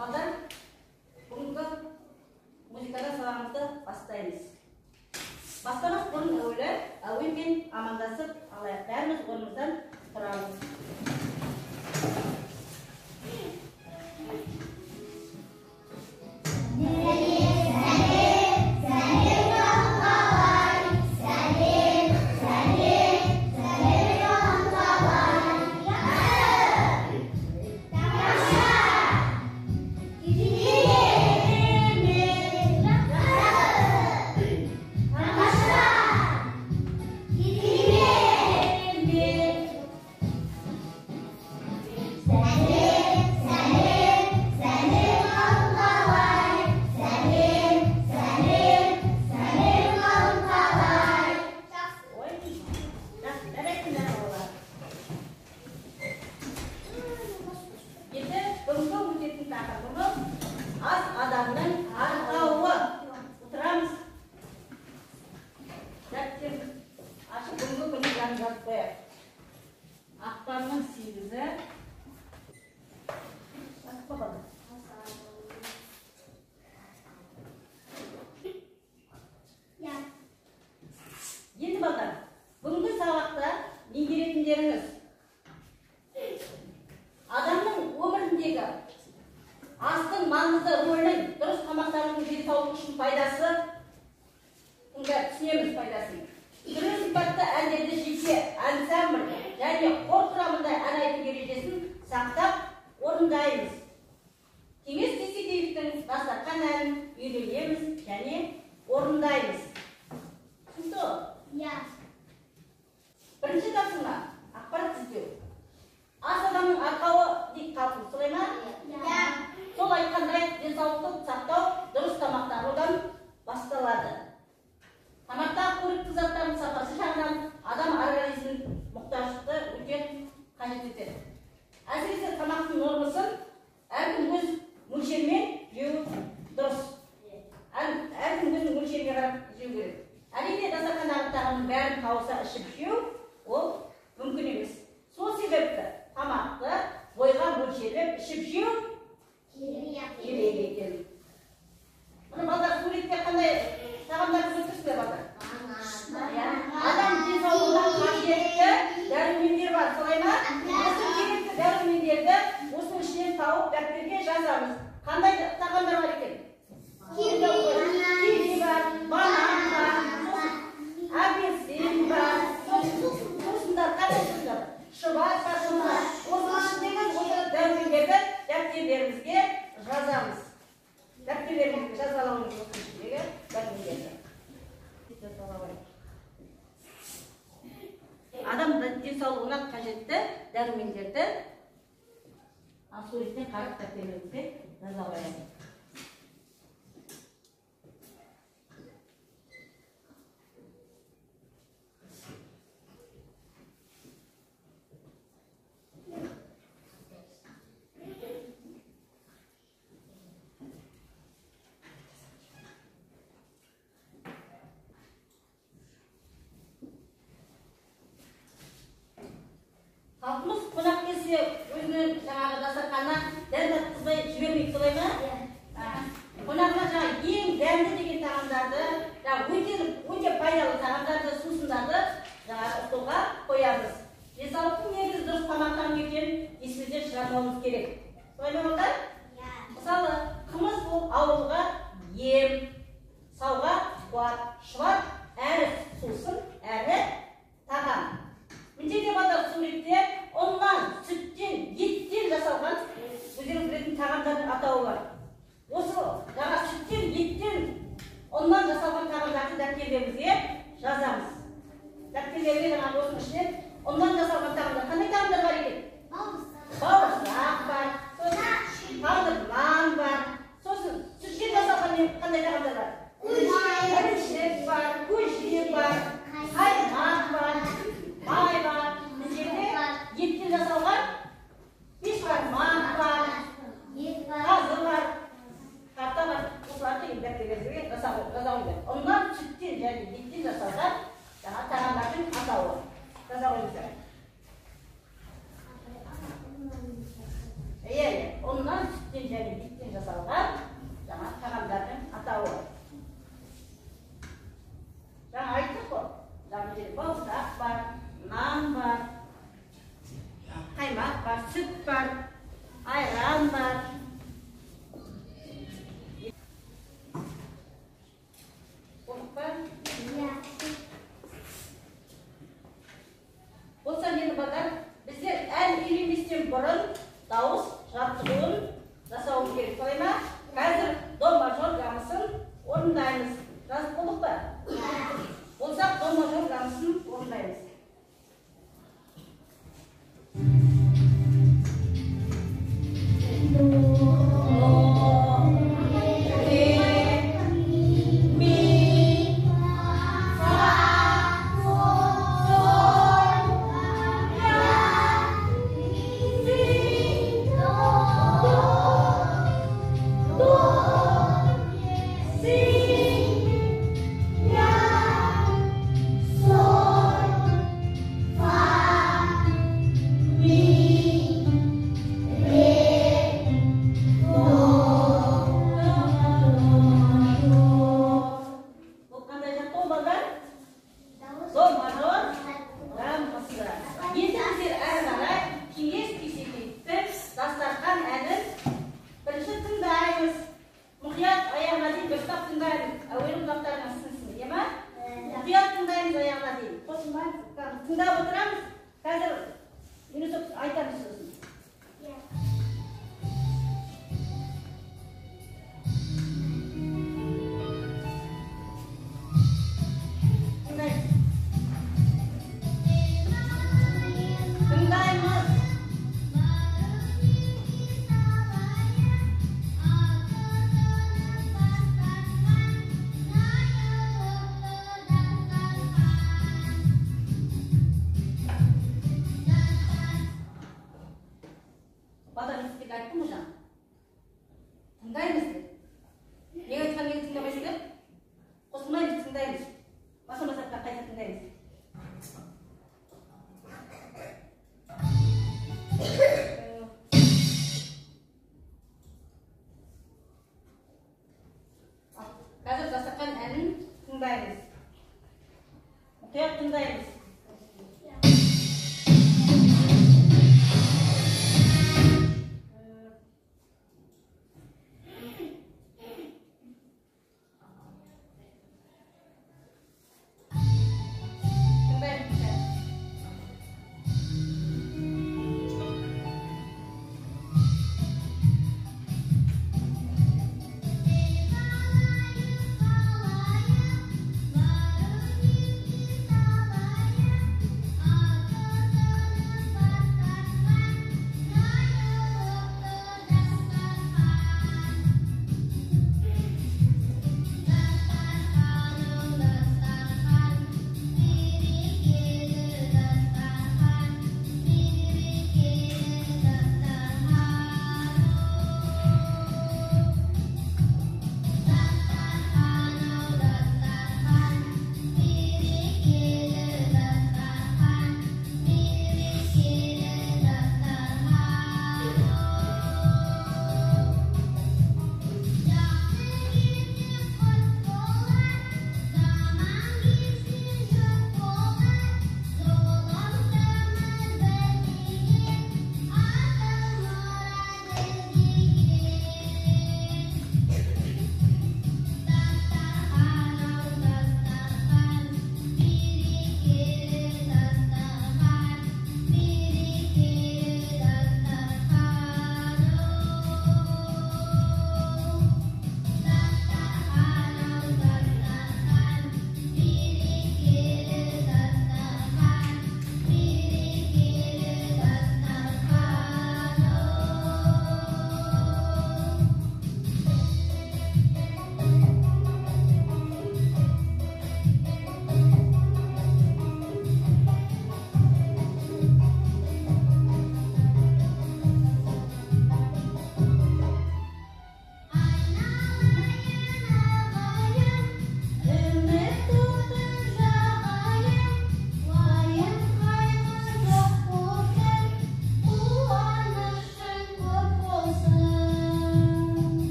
Балдар, бүгінгі музыкадан сабағымызды бастаймыз. Бастамас бұрын әуенмен амандасып алайық. Бәріміз орнымыздан тұрамыз. Az adamның арқауы. Отырамыз. Дәптер ашып бүгінгі күні жазып қояйық. Ақпанның 8-і. Енді балдар, бүгінгі сабақта меңгеретіндеріңіз адамның өміріндегі астың маңызды рөлін, дұрыс тамақтанудың денсаулық үшін пайдасы, түсінеміз пайдасын. Түрлі сипатты әндерді жеке, ансамбль және хор құрамында ән айту ережесін сақтап орындаймыз. Кеңес Дүйсекеевтің дастархан әнін үйренеміз және орындаймыз. Түсінді? Иә. Бірінші тапсырма ақпарат іздеу. Ас адамның арқауы дейік қалпын, солай ма? Иә. Сол айтқандай денсаулықты сақтау дұрыс тамақтанудан басталады. Тамақта қоректі заттардың сапасы жағынан адам организмінің мұқтаждықты үлкен қажет етеді. Әсіресе тамақтың нормасын әркім өз мөлшерімен жеу дұрыс. Әркім өзінің мөлшеріне қарап жеу керек. Әрине дастархандағы тағамның бәрін тауыса ішіп жеу ол мүмкін емес. Сол себепті тамақты бойға мөлшерлеп ішіп жеу керек екен. Мұны балдар суретте қандай тағамдарды көрсетесіздер балдар? Адам денсаулығына қажетті дәрумендер бар, солай ма? Осы керекті дәрумендерді осының ішінен тауып дәптерге жазамыз. Қандай тағамдар бар екен? Киви бар, банан бар, апельсин бар, сусындар, қандай сусындар? Шұбат бар, шұбат. Осының ішіндегі осы дәрумендерді дәптерлерімізге жазамыз. Дәптерлерімізге жазалауымыз осының ішіндегі дәрумендерді. Адам денсаулығына қажетті дәрумендерді суреттен қарап дәптерлерімізге жазалаймыз. Халқымыз қонақ келсе өзінің жаңағы дастарханына дәм татқызбай жібермейді, солай ма? Қонаққа жаңағы ең дәмді деген тағамдарды, өте пайдалы тағамдарды, сусындарды жаңағы столға қоямыз. Денсаулықтың негізі дұрыс тамақтану екенін есімізден шығармауымыз керек. Солай ма балдар? Мысалы, қымыз бұл ауруға ем, сауға қуат, шұбат әрі сусын, әрі тағам. Міндетті балдар суретте ұннан, сүттен, еттен жасалған өздеріңіз білетін тағамдардың атауы бар. Осы жаңа сүттен, еттен, ұннан жасалған тағамдарды дәптерлерімізге жазамыз. Дәптерлерге жаңағы осының ішінен ұннан жасалған тағамдар. Қандай тағамдар бар екен? Бауырсақ бар, сосын нан бар, сосын сүттен жасалған қандай тағамдар бар? Ірімшік бар, көже бар, қаймақ бар, май бар, еттен жасалған пеш бар, мақ бар, қазы бар, қарта бар. Осыларды дәптерлерге жазауымыз. Ұннан, сүттен және еттен жасалған тағамдардың атауы. Жазауымыздар. Ondan sütten және еттен Tındaymiz. Neге айтқан неге тыңдамайсыздар? Қосылмаймыз, тыңдаймыз. Басылмасақ та қайта тыңдаймыз. Қазір дастархан әнін тыңдаймыз. Мұқият тыңдаймыз.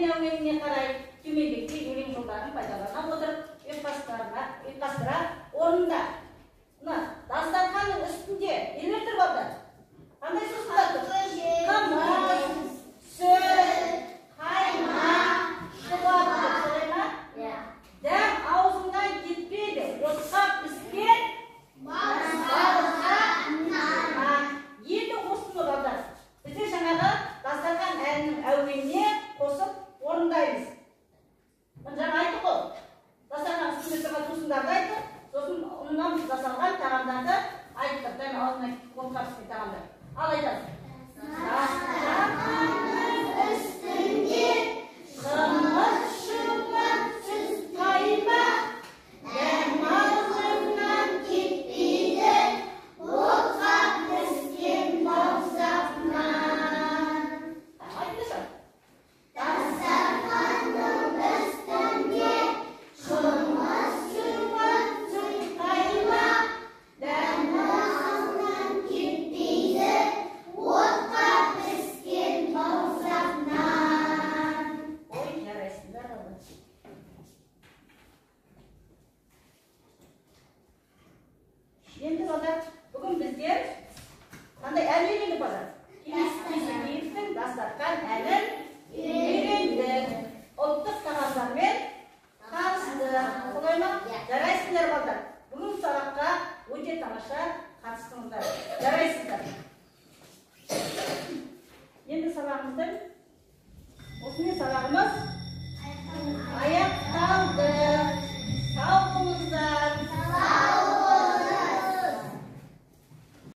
әуеніне қарай төмендікте өлең жолдарын пайдалана отырып ұйқастыра орында. Мына дастарханның үстінде нелер тұр балдар? Қандай сусындар тұр? Қымыз, сүт, қаймақ, шұбат тұр, солай ма? Дәм аузыңнан кетпейді, отқа піскен балға нан. Енді осыны балдар. Бізде жаңағы дастархан әнінің әуеніне қосып орындаймыз. Жаңа айттық қой. Дастархан үстінде тұрған сусындарды айттық. Сосын ұннан жасалған тағамдарды айттық. Дәм аузына отқа піскен тағамдар. Ал айтамыз. Дастарханның үстінде қымыз, шұбат, сүт, қаймақ, дәм аузыңнан кетпейді, отқа піскен бауырсақ нан. Айтыңызшы. Дастарханның үстінде қымыз, шұбат, сүт, қаймақ, дәм аузыңнан кетпейді, отқа піскен бауырсақ нан. Ой, жарайсыңдар ғой. Енді балдар, бүгін біздер қандай ән үйрендік балдар? Кеңесбаевтың дастархан әнін үйрендік. Ұлттық тағамдармен таныстық. Солай ма? Жарайсыңдар балдар. Бүгін сабаққа өте тамаша қатыстыңыздар. Жарайсыздар. Енді сабағымыздың осымен сабағымыз